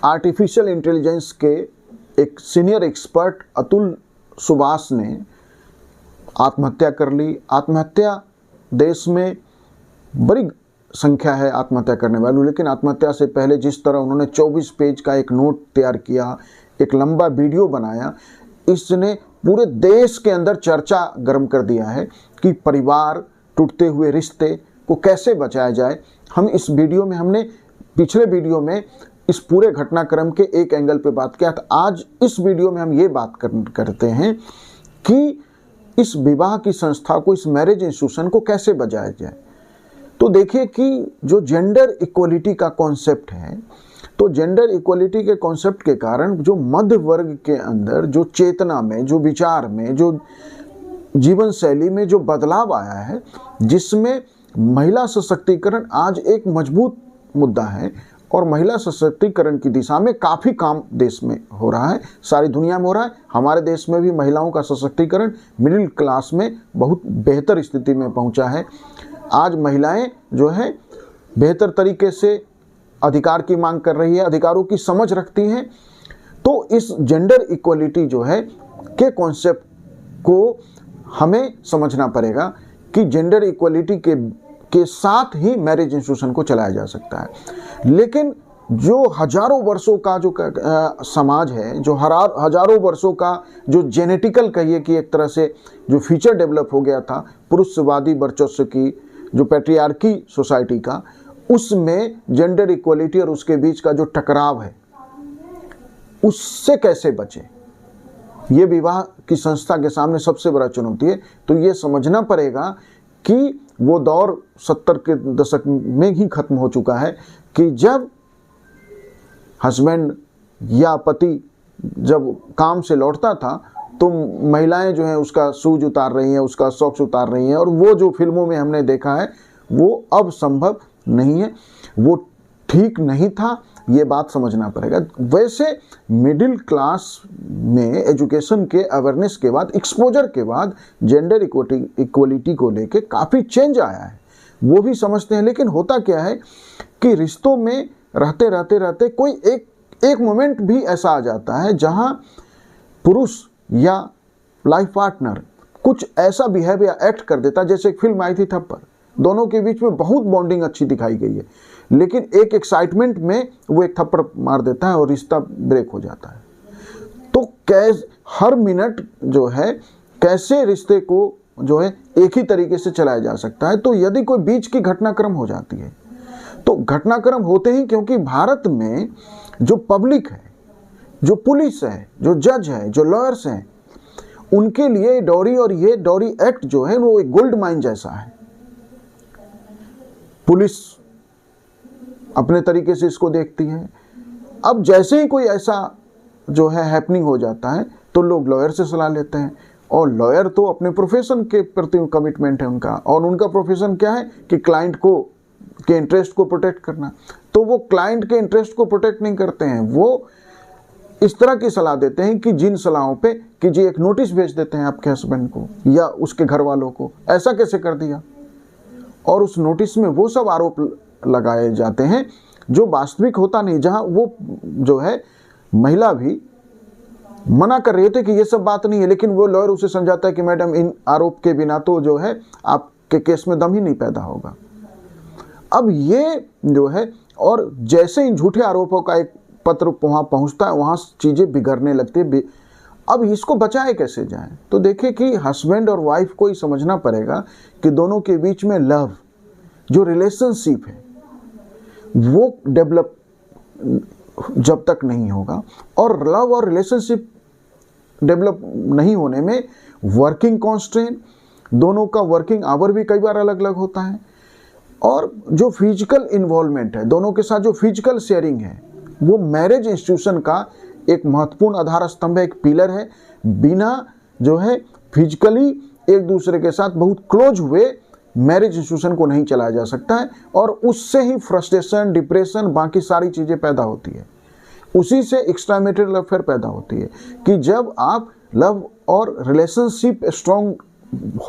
Artificial intelligence के एक senior expert Atul Subhash ने आत्महत्या कर ली। आत्महत्या देश में बड़ी संख्या है आत्महत्या करने वालों, लेकिन आत्महत्या से पहले जिस तरह उन्होंने 24 पेज का एक नोट तैयार किया, एक लंबा वीडियो बनाया, इसने पूरे देश के अंदर चर्चा गर्म कर दिया है कि परिवार, टूटते हुए रिश्ते को कैसे बचाया जाए। हम इस वीडियो में, हमने पिछले वीडियो में इस पूरे घटनाक्रम के एक एंगल पे बात किया था। आज इस वीडियो में हम ये बात करते हैं कि इस विवाह की संस्था को, इस मैरिज इंस्टीट्यूशन को कैसे बचाया जाए। तो देखिए कि जो जेंडर इक्वलिटी का कॉन्सेप्ट है, तो जेंडर इक्वलिटी के कॉन्सेप्ट के कारण जो मध्य वर्ग के अंदर जो चेतना में, जो विचार में, जो जीवन शैली में जो बदलाव आया है, जिसमें महिला सशक्तिकरण आज एक मजबूत मुद्दा है और महिला सशक्तिकरण की दिशा में काफ़ी काम देश में हो रहा है, सारी दुनिया में हो रहा है। हमारे देश में भी महिलाओं का सशक्तिकरण मिडिल क्लास में बहुत बेहतर स्थिति में पहुंचा है। आज महिलाएं जो है बेहतर तरीके से अधिकार की मांग कर रही है, अधिकारों की समझ रखती हैं। तो इस जेंडर इक्वलिटी जो है के कॉन्सेप्ट को हमें समझना पड़ेगा कि जेंडर इक्वलिटी के साथ ही मैरिज इंस्टीट्यूशन को चलाया जा सकता है। लेकिन जो हजारों वर्षों का जो समाज है, जो हजारों वर्षों का जो जेनेटिकल कहिए कि एक तरह से जो फीचर डेवलप हो गया था पुरुषवादी वर्चस्व की, जो पैट्रियार्की सोसाइटी का, उसमें जेंडर इक्वलिटी और उसके बीच का जो टकराव है, उससे कैसे बचे, ये विवाह की संस्था के सामने सबसे बड़ा चुनौती है। तो ये समझना पड़ेगा कि वो दौर 70 के दशक में ही खत्म हो चुका है कि जब हस्बैंड या पति जब काम से लौटता था तो महिलाएं जो हैं उसका शूज उतार रही हैं, उसका सॉक्स उतार रही हैं, और वो जो फिल्मों में हमने देखा है वो अब संभव नहीं है, वो ठीक नहीं था, ये बात समझना पड़ेगा। वैसे मिडिल क्लास में एजुकेशन के अवेयरनेस के बाद, एक्सपोजर के बाद जेंडर इक्वलिटी को लेके काफ़ी चेंज आया है, वो भी समझते हैं। लेकिन होता क्या है कि रिश्तों में रहते कोई एक मोमेंट भी ऐसा आ जाता है जहां पुरुष या लाइफ पार्टनर कुछ ऐसा बिहेव या एक्ट कर देता है। जैसे एक फिल्म आई थी थप्पड़, दोनों के बीच में बहुत बॉन्डिंग अच्छी दिखाई गई है, लेकिन एक एक्साइटमेंट में वो एक थप्पड़ मार देता है और रिश्ता ब्रेक हो जाता है। तो हर मिनट जो है कैसे रिश्ते को जो है एक ही तरीके से चलाया जा सकता है। तो यदि कोई बीच की घटनाक्रम हो जाती है, तो घटनाक्रम होते ही, क्योंकि भारत में जो पब्लिक है, जो पुलिस है, जो जज है, जो लॉयर्स हैं, उनके लिए डॉरी और ये डॉरी एक्ट जो है वो एक गोल्ड माइन जैसा है। पुलिस अपने तरीके से इसको देखती है। अब जैसे ही कोई ऐसा जो है हैपनिंग हो जाता है तो लोग लॉयर से सलाह लेते हैं, और लॉयर तो अपने प्रोफेशन के प्रति कमिटमेंट है उनका, और उनका प्रोफेशन क्या है कि क्लाइंट के इंटरेस्ट को प्रोटेक्ट करना। तो वो क्लाइंट के इंटरेस्ट को प्रोटेक्ट नहीं करते हैं, वो इस तरह की सलाह देते हैं कि जिन सलाहों पे कि जी एक नोटिस भेज देते हैं आपके हस्बैंड को या उसके घर वालों को, ऐसा कैसे कर दिया, और उस नोटिस में वो सब आरोप लगाए जाते हैं जो वास्तविक होता नहीं, जहां वो जो है महिला भी मना कर रहे थे कि ये सब बात नहीं है, लेकिन वो लॉयर उसे समझाता है कि मैडम इन आरोप के बिना तो जो है आपके केस में दम ही नहीं पैदा होगा। अब ये जो है, और जैसे इन झूठे आरोपों का एक पत्र वहाँ पहुँचता है, वहाँ चीज़ें बिगड़ने लगती है। अब इसको बचाए कैसे जाएं? तो देखिए कि हस्बैंड और वाइफ को ही समझना पड़ेगा कि दोनों के बीच में लव, जो रिलेशनशिप है, वो डेवलप जब तक नहीं होगा, और लव और रिलेशनशिप डेवलप नहीं होने में वर्किंग कॉन्स्ट्रेंट, दोनों का वर्किंग आवर भी कई बार अलग अलग होता है, और जो फिजिकल इन्वॉल्वमेंट है, दोनों के साथ जो फिजिकल शेयरिंग है, वो मैरिज इंस्टीट्यूशन का एक महत्वपूर्ण आधार स्तंभ है, एक पिलर है। बिना जो है फिजिकली एक दूसरे के साथ बहुत क्लोज हुए मैरिज इंस्टीट्यूशन को नहीं चलाया जा सकता है, और उससे ही फ्रस्ट्रेशन, डिप्रेशन, बाकी सारी चीज़ें पैदा होती है। उसी से एक्स्ट्रा मैरिटल अफेयर पैदा होती है कि जब आप लव और रिलेशनशिप स्ट्रॉन्ग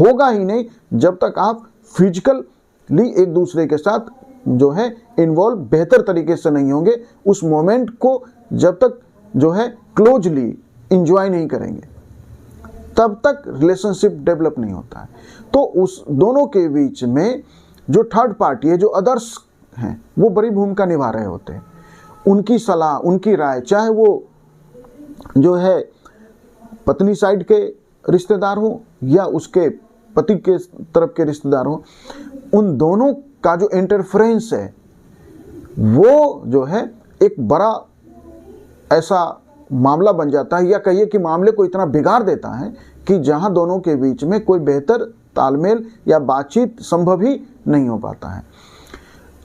होगा ही नहीं जब तक आप फिजिकली एक दूसरे के साथ जो है इन्वॉल्व बेहतर तरीके से नहीं होंगे, उस मोमेंट को जब तक जो है क्लोजली इंजॉय नहीं करेंगे तब तक रिलेशनशिप डेवलप नहीं होता है। तो उस दोनों के बीच में जो थर्ड पार्टी है, जो अदर्स हैं, वो बड़ी भूमिका निभा रहे होते हैं। उनकी सलाह, उनकी राय, चाहे वो जो है पत्नी साइड के रिश्तेदार हो या उसके पति के तरफ के रिश्तेदार हो, उन दोनों का जो इंटरफेरेंस है वो जो है एक बड़ा ऐसा मामला बन जाता है, या कहिए कि मामले को इतना बिगाड़ देता है कि जहां दोनों के बीच में कोई बेहतर तालमेल या बातचीत संभव ही नहीं हो पाता है।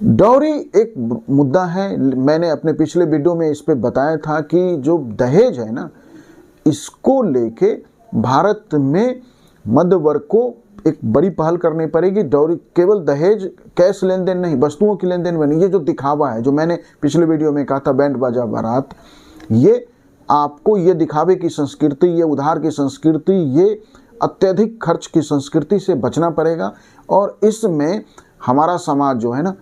डॉरी एक मुद्दा है, मैंने अपने पिछले वीडियो में इस पे बताया था कि जो दहेज है ना, इसको लेके भारत में मध्य वर्ग को एक बड़ी पहल करनी पड़ेगी। डॉरी केवल दहेज कैश लेन देन नहीं, वस्तुओं की लेन देन में नहीं। ये जो दिखावा है, जो मैंने पिछले वीडियो में कहा था बैंड बाजा बारात, ये आपको ये दिखावे की संस्कृति, ये उधार की संस्कृति, ये अत्यधिक खर्च की संस्कृति से बचना पड़ेगा। और इसमें हमारा समाज जो है ना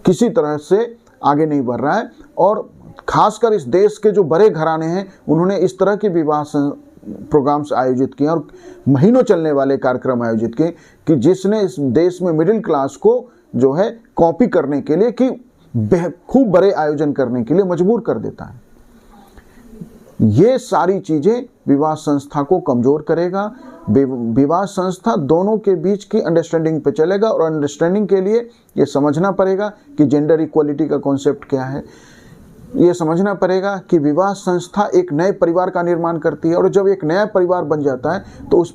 किसी तरह से आगे नहीं बढ़ रहा है। और खासकर इस देश के जो बड़े घराने हैं, उन्होंने इस तरह के विवाह प्रोग्राम्स आयोजित किए और महीनों चलने वाले कार्यक्रम आयोजित किए कि जिसने इस देश में मिडिल क्लास को जो है कॉपी करने के लिए, कि खूब बड़े आयोजन करने के लिए मजबूर कर देता है। ये सारी चीज़ें विवाह संस्था को कमज़ोर करेगा। विवाह संस्था दोनों के बीच की अंडरस्टैंडिंग पे चलेगा, और अंडरस्टैंडिंग के लिए ये समझना पड़ेगा कि जेंडर इक्वलिटी का कॉन्सेप्ट क्या है। ये समझना पड़ेगा कि विवाह संस्था एक नए परिवार का निर्माण करती है, और जब एक नया परिवार बन जाता है तो उस